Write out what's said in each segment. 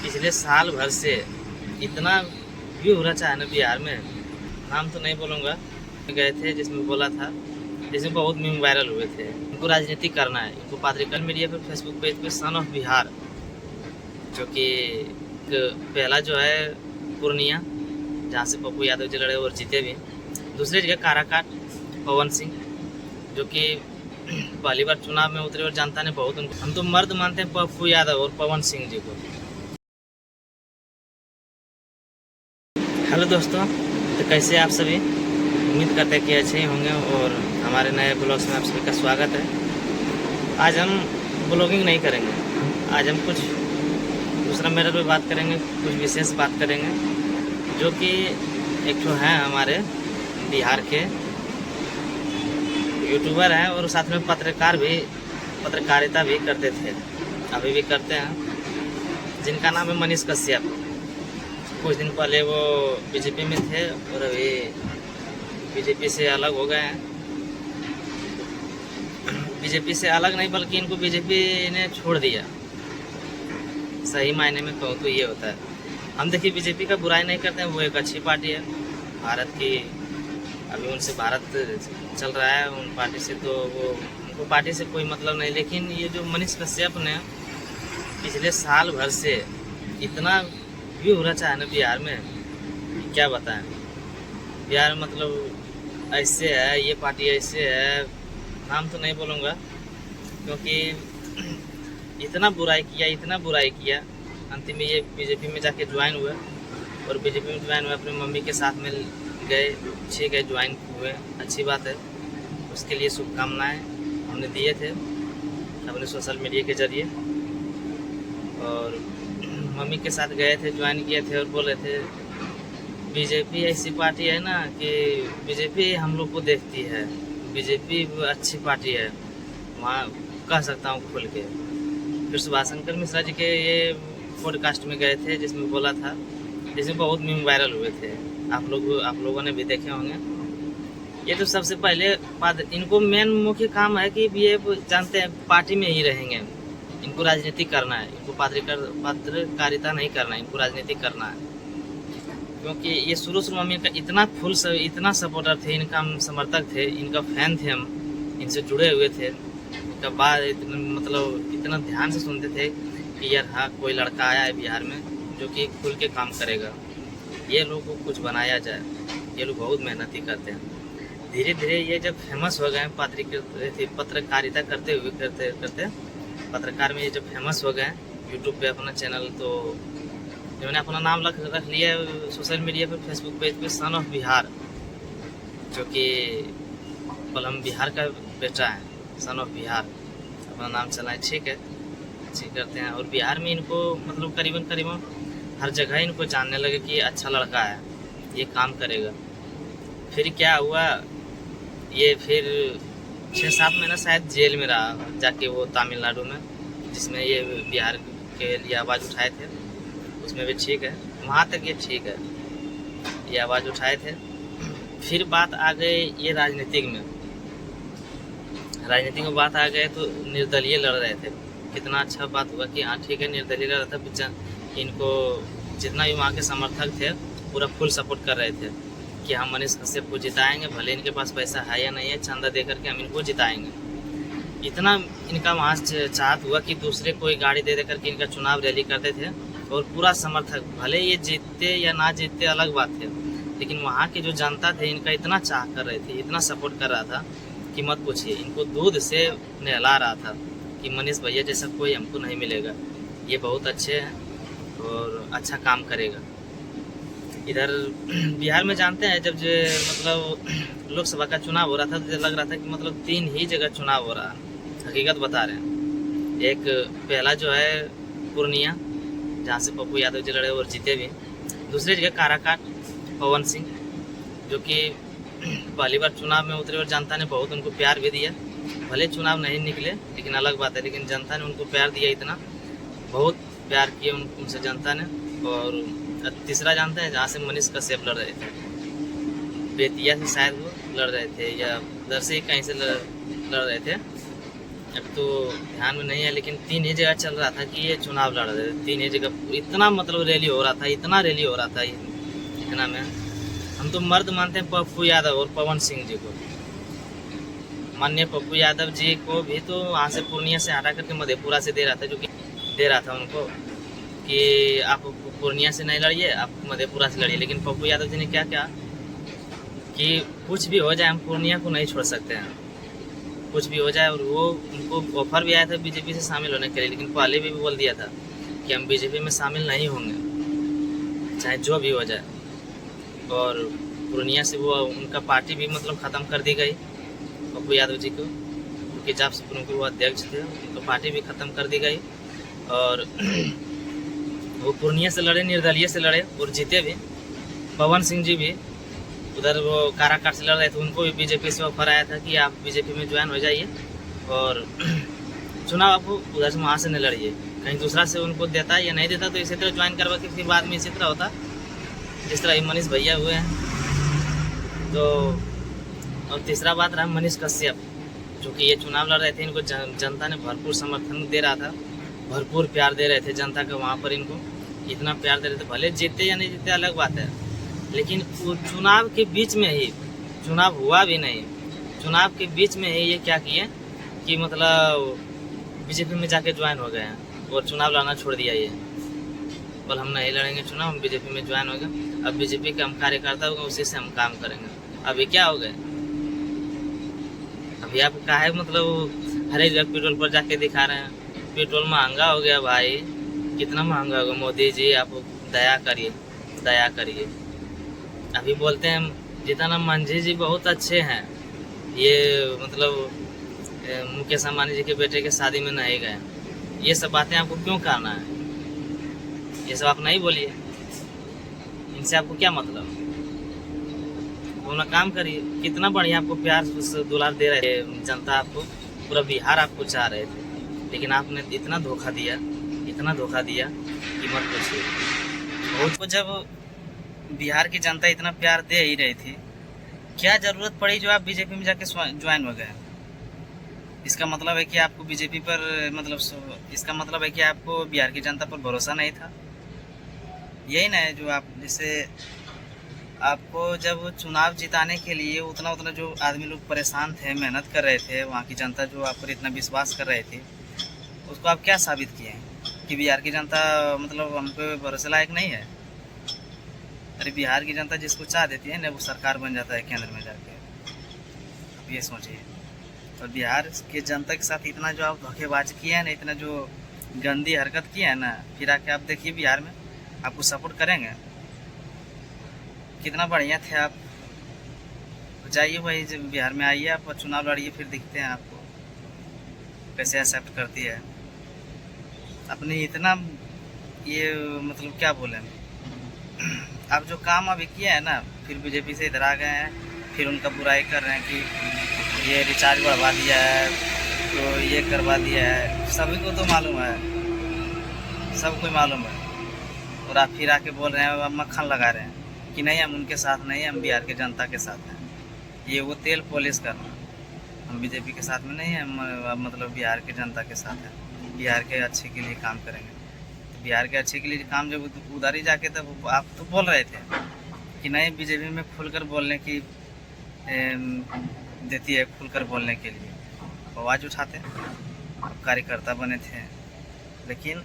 पिछले साल भर से इतना व्यू हो रहा है ना बिहार में, नाम तो नहीं बोलूँगा, गए थे जिसमें बोला था, जिसमें बहुत मीम वायरल हुए थे। इनको राजनीति करना है, इनको पत्रिकल मीडिया पे फेसबुक पेज पे सन ऑफ बिहार, जो कि पहला जो है पूर्णिया, जहाँ से पप्पू यादव जी लड़े और जीते भी। दूसरी जगह काराकाट पवन सिंह, जो कि पहली बार चुनाव में उतरे और जनता ने बहुत उनको, हम तो मर्द मानते हैं पप्पू यादव और पवन सिंह जी को। हेलो दोस्तों, तो कैसे आप सभी? उम्मीद करते हैं कि अच्छे ही होंगे और हमारे नए ब्लॉग्स में आप सभी का स्वागत है। आज हम ब्लॉगिंग नहीं करेंगे, आज हम कुछ दूसरा मैटर पे बात करेंगे, कुछ विशेष बात करेंगे, जो कि एक तो हैं हमारे बिहार के यूट्यूबर हैं और साथ में पत्रकारिता भी करते थे, अभी भी करते हैं, जिनका नाम है मनीष कश्यप। कुछ दिन पहले वो बीजेपी में थे और अभी बीजेपी से अलग हो गए हैं। बीजेपी से अलग नहीं बल्कि इनको बीजेपी ने छोड़ दिया, सही मायने में कहूँ तो ये होता है। हम देखिए बीजेपी का बुराई नहीं करते हैं, वो एक अच्छी पार्टी है भारत की, अभी उनसे भारत चल रहा है, उन पार्टी से तो वो उनको पार्टी से कोई मतलब नहीं। लेकिन ये जो मनीष कश्यप ने पिछले साल भर से इतना व्यू हो रहा है ना बिहार में, क्या बताएं। बिहार मतलब ऐसे है, ये पार्टी ऐसे है, नाम तो नहीं बोलूँगा, क्योंकि इतना बुराई किया, अंतिम में ये बीजेपी में जाके ज्वाइन हुए और बीजेपी में ज्वाइन हुए, अपनी मम्मी के साथ में गए, अच्छे गए, ज्वाइन हुए, अच्छी बात है, उसके लिए शुभकामनाएं हमने दिए थे अपने सोशल मीडिया के जरिए। और मम्मी के साथ गए थे, ज्वाइन किए थे और बोले थे बीजेपी ऐसी पार्टी है ना कि बीजेपी हम लोग को देखती है, बीजेपी अच्छी पार्टी है, वहाँ कह सकता हूँ खुल के। फिर सुभाष शंकर मिश्रा जी के ये पॉडकास्ट में गए थे, जिसमें बोला था, जिसमें बहुत मीम वायरल हुए थे, आप लोगों ने भी देखे होंगे। ये तो सबसे पहले बात, इनको मेन मुख्य काम है कि ये जानते हैं पार्टी में ही रहेंगे, इनको राजनीति करना है, इनको पत्रकारिता नहीं करना है, इनको राजनीति करना है। क्योंकि ये शुरू में इनका इतना सपोर्टर थे, इनका समर्थक थे, इनका फैन थे, हम इनसे जुड़े हुए थे, इनका बात मतलब इतना ध्यान से सुनते थे कि यार हाँ कोई लड़का आया है बिहार में जो कि खुल के काम करेगा, ये लोग को कुछ बनाया जाए, ये लोग बहुत मेहनती करते हैं। धीरे धीरे ये जब फेमस हो गए पत्रकारिता करते पत्रकार में ये जब फेमस हो गए यूट्यूब पे अपना चैनल, तो इन्होंने अपना नाम रख लिया सोशल मीडिया पे फेसबुक पेज पे सन ऑफ बिहार, जो कि हम बिहार का बेटा है, सन ऑफ बिहार अपना नाम चलाए, ठीक है, अच्छी करते हैं। और बिहार में इनको मतलब करीबन हर जगह इनको जानने लगे कि अच्छा लड़का है, ये काम करेगा। फिर क्या हुआ, ये फिर 6-7 महीना शायद जेल में रहा जाके, वो तमिलनाडु में, जिसमें ये बिहार के लिए आवाज़ उठाए थे, उसमें भी ठीक है, वहाँ तक ये ठीक है, ये आवाज़ उठाए थे। फिर बात आ गई ये राजनीतिक में बात आ गए तो निर्दलीय लड़ रहे थे। कितना अच्छा बात हुआ कि हाँ ठीक है, निर्दलीय लड़ रहा था, इनको जितना भी वहाँ के समर्थक थे पूरा फुल सपोर्ट कर रहे थे कि हम मनीष कश्यप को जिताएंगे, भले इनके पास पैसा है या नहीं है, चंदा दे करके हम इनको जिताएंगे। इतना इनका वहाँ चाहत हुआ कि दूसरे कोई गाड़ी दे करके इनका चुनाव रैली करते थे और पूरा समर्थक, भले ये जीतते या ना जीतते अलग बात है, लेकिन वहाँ की जो जनता थे इनका इतना चाह कर रहे थे, इतना सपोर्ट कर रहा था कि मत पूछिए, इनको दूध से नहला रहा था कि मनीष भैया जैसा कोई हमको नहीं मिलेगा, ये बहुत अच्छे हैं और अच्छा काम करेगा। इधर बिहार में जानते हैं जब जो मतलब लोकसभा का चुनाव हो रहा था तो लग रहा था कि मतलब 3 ही जगह चुनाव हो रहा है, हकीकत बता रहे हैं। एक पहला जो है पूर्णिया, जहाँ से पप्पू यादव जी लड़े और जीते भी। दूसरी जगह काराकाट पवन सिंह, जो कि पहली बार चुनाव में उतरे और जनता ने बहुत उनको प्यार भी दिया, भले चुनाव नहीं निकले लेकिन अलग बात है, लेकिन जनता ने उनको प्यार दिया, इतना बहुत प्यार किया उनसे जनता ने। और तीसरा जानते हैं जहाँ से मनीष कश्यप लड़ रहे थे, बेतिया से शायद वो लड़ रहे थे या उधर से ही कहीं से लड़ रहे थे, अब तो ध्यान में नहीं है, लेकिन 3 ही जगह चल रहा था कि ये चुनाव लड़ रहे थे। 3 ही जगह इतना मतलब रैली हो रहा था, इतना रैली हो रहा था, इतना में हम तो मर्द मानते हैं पप्पू यादव और पवन सिंह जी को। माननीय पप्पू यादव जी को भी तो वहाँ से पूर्णिया से हटा करके मधेपुरा से दे रहा था, जो कि दे रहा था उनको कि आप पूर्णिया से नहीं लड़िए, आप मधेपुरा से लड़िए। लेकिन पप्पू यादव जी ने क्या किया कि कुछ भी हो जाए हम पूर्णिया को नहीं छोड़ सकते हैं, कुछ भी हो जाए। और वो उनको ऑफर भी आया था बीजेपी से शामिल होने के लिए, लेकिन पहले भी बोल दिया था कि हम बीजेपी में शामिल नहीं होंगे चाहे जो भी हो जाए। और पूर्णिया से वो उनका पार्टी भी मतलब ख़त्म कर दी गई पप्पू यादव जी को, क्योंकि जब से उनके वो अध्यक्ष थे, उनका पार्टी भी ख़त्म कर दी गई। और वो पूर्णिया से लड़े, निर्दलीय से लड़े और जीते भी। पवन सिंह जी भी उधर वो काराकाट से लड़ रहे थे, उनको भी बीजेपी से ऑफर आया था कि आप बीजेपी में ज्वाइन हो जाइए और चुनाव आप उधर से वहाँ से नहीं लड़िए, कहीं दूसरा से उनको देता या नहीं देता तो इसी तरह ज्वाइन करवा के फिर बाद में इसी तरह होता जिस तरह मनीष भैया हुए हैं। तो और तीसरा बात रहा मनीष कश्यप, जो कि ये चुनाव लड़ रहे थे, इनको जनता ने भरपूर समर्थन दे रहा था, भरपूर प्यार दे रहे थे जनता का। वहाँ पर इनको इतना प्यार दे रहे थे, भले जीते या नहीं जीते अलग बात है, लेकिन वो चुनाव के बीच में ही, चुनाव हुआ भी नहीं, चुनाव के बीच में ही ये क्या किए कि मतलब बीजेपी में जाके ज्वाइन हो गए हैं और चुनाव लड़ना छोड़ दिया। ये बोल हम नहीं लड़ेंगे चुनाव, हम बीजेपी में ज्वाइन हो गए, अब बीजेपी के हम कार्यकर्ता होंगे, उसी से हम काम करेंगे। अभी क्या हो गए, अभी आप काहे मतलब हर एक जगह पेट्रोल पर जाके दिखा रहे हैं पेट्रोल महंगा हो गया। भाई कितना महंगा होगा, मोदी जी आप दया करिए, दया करिए। अभी बोलते हैं जीतन मांझी जी बहुत अच्छे हैं, ये मतलब मुकेश अंबानी जी के बेटे के शादी में नहीं गए। ये सब बातें आपको क्यों करना है, ये सब आप नहीं बोलिए, इनसे आपको क्या मतलब। अपना काम करिए। कितना बढ़िया आपको प्यार दुलार दे रहे थे जनता, आपको पूरा बिहार आपको चाह रहे थे, लेकिन आपने इतना धोखा दिया, इतना धोखा दिया कि मत पूछिए। उसको जब बिहार की जनता इतना प्यार दे ही रही थी, क्या ज़रूरत पड़ी जो आप बीजेपी में जाके ज्वाइन हो गए। इसका मतलब है कि आपको बीजेपी पर मतलब इसका मतलब है कि आपको बिहार की जनता पर भरोसा नहीं था। यही ना है जो आप, जैसे आपको जब चुनाव जिताने के लिए उतना जो आदमी लोग परेशान थे, मेहनत कर रहे थे, वहाँ की जनता जो आप पर इतना विश्वास कर रही थी, उसको आप क्या साबित किए कि बिहार की जनता मतलब हम पे भरोसे लायक नहीं है। अरे बिहार की जनता जिसको चाह देती है ना, वो सरकार बन जाता है केंद्र में जाके, आप ये सोचिए। और बिहार के जनता के साथ इतना जो आप धोखेबाजी किए हैं ना, इतना जो गंदी हरकत की है ना, फिर आके आप देखिए बिहार में आपको सपोर्ट करेंगे। कितना बढ़िया थे आप, जाइए वही जब बिहार में आइए, आप चुनाव लड़िए, फिर दिखते हैं आपको कैसे एक्सेप्ट करती है। अपने इतना ये मतलब क्या बोले, आप जो काम अभी किए हैं ना, फिर बीजेपी से इधर आ गए हैं, फिर उनका बुराई कर रहे हैं कि ये रिचार्ज बढ़वा दिया है, तो ये करवा दिया है। सभी को तो मालूम है, सबको मालूम है, और आप फिर आके बोल रहे हैं, मक्खन लगा रहे हैं कि नहीं हम उनके साथ नहीं, हम बिहार के जनता के साथ हैं। ये वो तेल पॉलिश करना, हम बीजेपी के साथ में नहीं है, हम मतलब बिहार के जनता के साथ हैं, बिहार के अच्छे के लिए काम करेंगे। तो बिहार के अच्छे के लिए काम जब उधर ही जाके, तब आप तो बोल रहे थे कि नहीं बीजेपी में खुलकर बोलने की देती है, खुलकर बोलने के लिए आवाज़ उठाते, कार्यकर्ता बने थे। लेकिन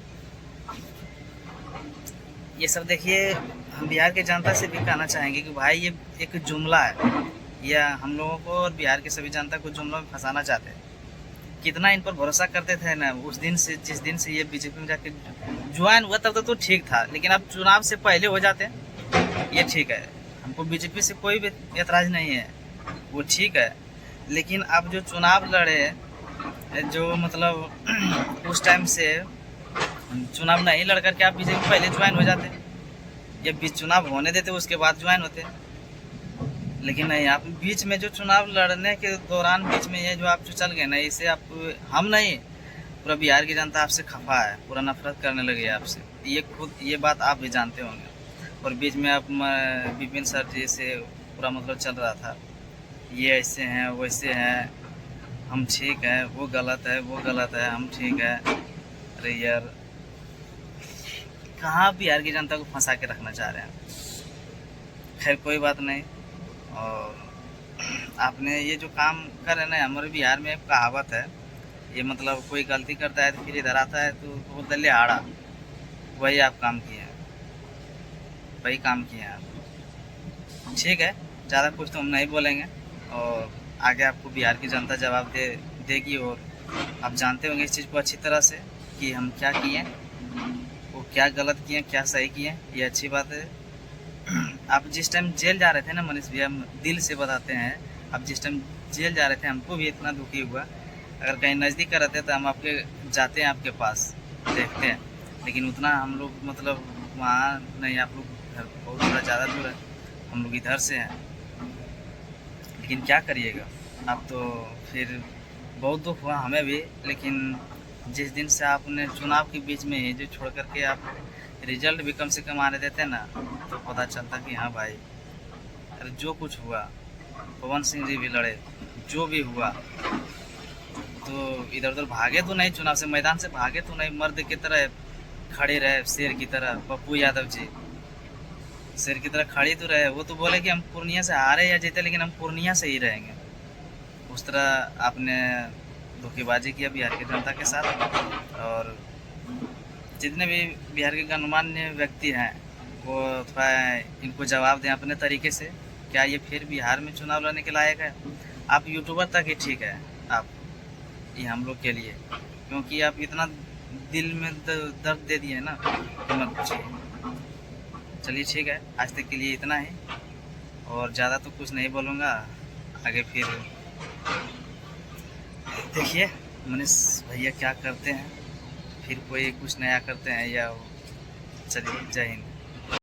ये सब देखिए, हम बिहार के जनता से भी कहना चाहेंगे कि भाई ये एक जुमला है, या हम लोगों को और बिहार के सभी जनता को जुमला में फंसाना चाहते हैं। कितना इन पर भरोसा करते थे ना, उस दिन से, जिस दिन से ये बीजेपी में जाके ज्वाइन हुआ तब तो ठीक था, लेकिन अब चुनाव से पहले हो जाते ये ठीक है। हमको बीजेपी से कोई भी एतराज़ नहीं है, वो ठीक है। लेकिन अब जो चुनाव लड़े, जो मतलब उस टाइम से चुनाव नहीं लड़ करके आप बीजेपी पहले ज्वाइन हो जाते, या बीच चुनाव होने देते उसके बाद ज्वाइन होते। लेकिन नहीं, आप बीच में जो चुनाव लड़ने के दौरान बीच में ये जो आप जो चल गए ना, इसे आप, हम नहीं, पूरा बिहार की जनता आपसे खफा है, पूरा नफरत करने लगी है आपसे। ये खुद ये बात आप भी जानते होंगे। और बीच में आप विपिन सर जी से पूरा मतलब चल रहा था, ये ऐसे हैं वैसे हैं, हम ठीक है, वो गलत है, वो गलत है, हम ठीक है। अरे यार, कहाँ बिहार की जनता को फंसा के रखना चाह रहे हैं। खैर कोई बात नहीं। और आपने ये जो काम कर रहे हैं ना, हमारे बिहार में एक कहावत है, ये मतलब कोई गलती करता है तो फिर इधर आता है तो बोलते लिहाड़ा। वही आप काम किए हैं, वही काम किए हैं आप। ठीक है, ज़्यादा कुछ तो हम नहीं बोलेंगे, और आगे आपको बिहार की जनता जवाब देगी। और आप जानते होंगे इस चीज़ को अच्छी तरह से कि हम क्या किए, वो क्या गलत किए, क्या सही किए। ये अच्छी बात है। आप जिस टाइम जेल जा रहे थे ना मनीष भैया, दिल से बताते हैं, आप जिस टाइम जेल जा रहे थे हमको भी इतना दुखी हुआ। अगर कहीं नज़दीक का रहते तो हम आपके जाते हैं, आपके पास देखते हैं, लेकिन उतना हम लोग मतलब वहाँ नहीं। आप लोग घर बहुत थोड़ा ज़्यादा दूर है, हम लोग इधर से हैं। लेकिन क्या करिएगा, अब तो फिर बहुत दुख हुआ हमें भी। लेकिन जिस दिन से आपने चुनाव के बीच में ही जो छोड़ करके आप रिजल्ट भी कम से कम आने देते ना, तो पता चलता कि हाँ भाई, अरे जो कुछ हुआ, पवन सिंह जी भी लड़े, जो भी हुआ, तो इधर उधर भागे तो नहीं, चुनाव से मैदान से भागे तो नहीं, मर्द की तरह खड़े रहे, शेर की तरह। पप्पू यादव जी शेर की तरह खड़े तो रहे। वो तो बोले कि हम पूर्णिया से हारे या जीते, लेकिन हम पूर्णिया से ही रहेंगे। उस तरह आपने धोखेबाजी किया बिहार की जनता के साथ। और जितने भी बिहार के गणमान्य व्यक्ति हैं, वो थोड़ा इनको जवाब दें अपने तरीके से, क्या ये फिर बिहार में चुनाव लड़ने के लायक है। आप यूट्यूबर तक ही ठीक है, आप ये हम लोग के लिए, क्योंकि आप इतना दिल में दर्द दे दिए ना, मत पूछिए। चलिए ठीक है, आज तक के लिए इतना ही, और ज़्यादा तो कुछ नहीं बोलूँगा। आगे फिर देखिए मनीष भैया क्या करते हैं, फिर कोई कुछ नया करते हैं या। चलिए, जय हिंद।